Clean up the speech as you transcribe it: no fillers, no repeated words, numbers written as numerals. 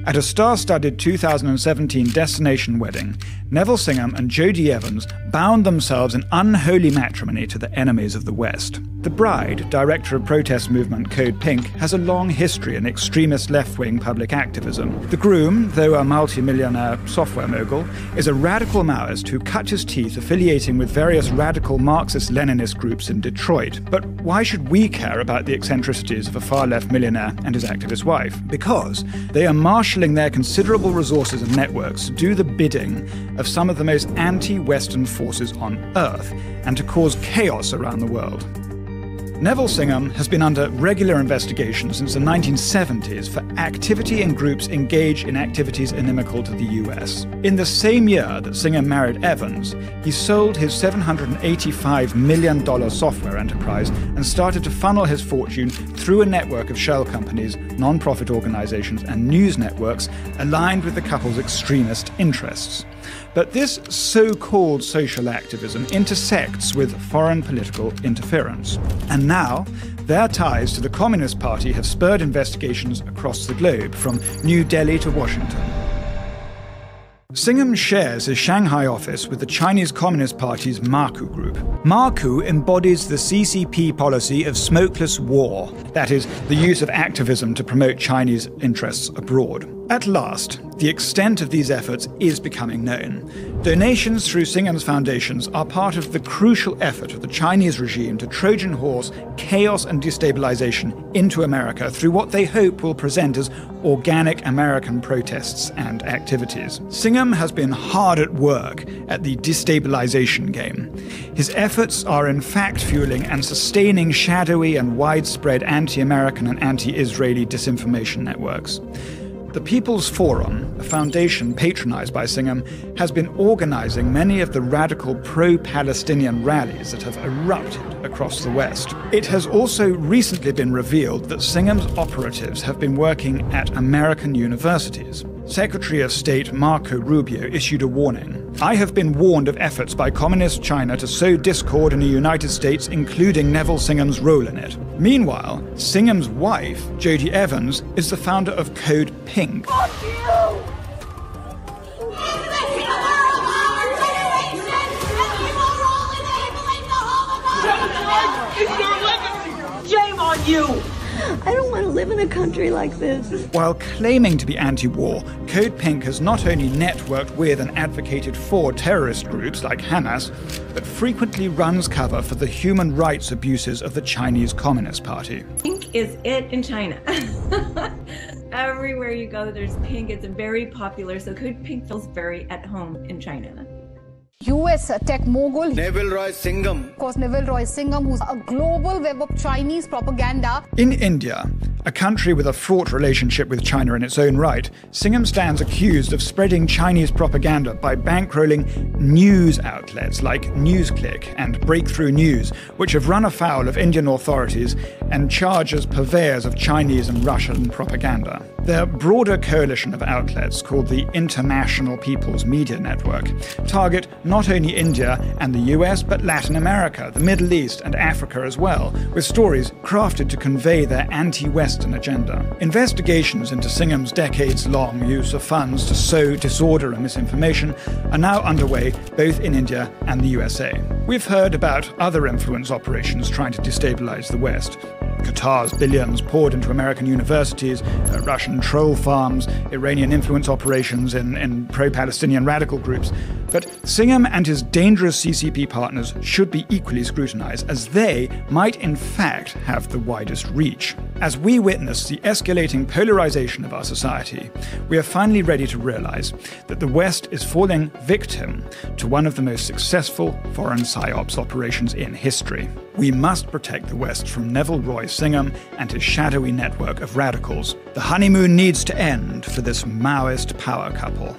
At a star-studded 2017 destination wedding, Neville Singham and Jodie Evans bound themselves in unholy matrimony to the enemies of the West. The bride, director of protest movement Code Pink, has a long history in extremist left-wing public activism. The groom, though a multi-millionaire software mogul, is a radical Maoist who cut his teeth affiliating with various radical Marxist-Leninist groups in Detroit. But why should we care about the eccentricities of a far-left millionaire and his activist wife? Because they are marshalling their considerable resources and networks to do the bidding of some of the most anti-Western forces on Earth and to cause chaos around the world. Neville Singham has been under regular investigation since the 1970s for activity in groups engaged in activities inimical to the US. In the same year that Singham married Evans, he sold his $785 million software enterprise and started to funnel his fortune through a network of shell companies, non-profit organizations, and news networks aligned with the couple's extremist interests. But this so-called social activism intersects with foreign political interference. And now, their ties to the Communist Party have spurred investigations across the globe, from New Delhi to Washington. Singham shares his Shanghai office with the Chinese Communist Party's Marku Group. Marku embodies the CCP policy of smokeless war, that is, the use of activism to promote Chinese interests abroad. At last, the extent of these efforts is becoming known. Donations through Singham's foundations are part of the crucial effort of the Chinese regime to Trojan horse chaos and destabilization into America through what they hope will present as organic American protests and activities. Singham has been hard at work at the destabilization game. His efforts are in fact fueling and sustaining shadowy and widespread anti-American and anti-Israeli disinformation networks. The People's Forum, a foundation patronized by Singham, has been organizing many of the radical pro-Palestinian rallies that have erupted across the West. It has also recently been revealed that Singham's operatives have been working at American universities. Secretary of State Marco Rubio issued a warning. "I have been warned of efforts by Communist China to sow discord in the United States, including Neville Singham's role in it." Meanwhile, Singham's wife, Jodie Evans, is the founder of Code Pink. Fuck you! Shame on you! I don't want to live in a country like this. While claiming to be anti-war, Code Pink has not only networked with and advocated for terrorist groups like Hamas, but frequently runs cover for the human rights abuses of the Chinese Communist Party. Pink is it in China. Everywhere you go, there's pink. It's very popular, so Code Pink feels very at home in China. US tech mogul Neville Roy Singham. Of course, Neville Roy Singham, who's a global web of Chinese propaganda. In India, a country with a fraught relationship with China in its own right, Singham stands accused of spreading Chinese propaganda by bankrolling news outlets like NewsClick and Breakthrough News, which have run afoul of Indian authorities and charge as purveyors of Chinese and Russian propaganda. Their broader coalition of outlets, called the International People's Media Network, target not only India and the US, but Latin America, the Middle East, and Africa as well, with stories crafted to convey their anti-Western agenda. Investigations into Singham's decades-long use of funds to sow disorder and misinformation are now underway both in India and the USA. We've heard about other influence operations trying to destabilize the West. Qatar's billions poured into American universities, Russian troll farms, Iranian influence operations in pro-Palestinian radical groups. But Singham and his dangerous CCP partners should be equally scrutinized, as they might in fact have the widest reach. As we witness the escalating polarization of our society, we are finally ready to realize that the West is falling victim to one of the most successful foreign psyops operations in history. We must protect the West from Neville Roy Singham and his shadowy network of radicals. The honeymoon needs to end for this Maoist power couple.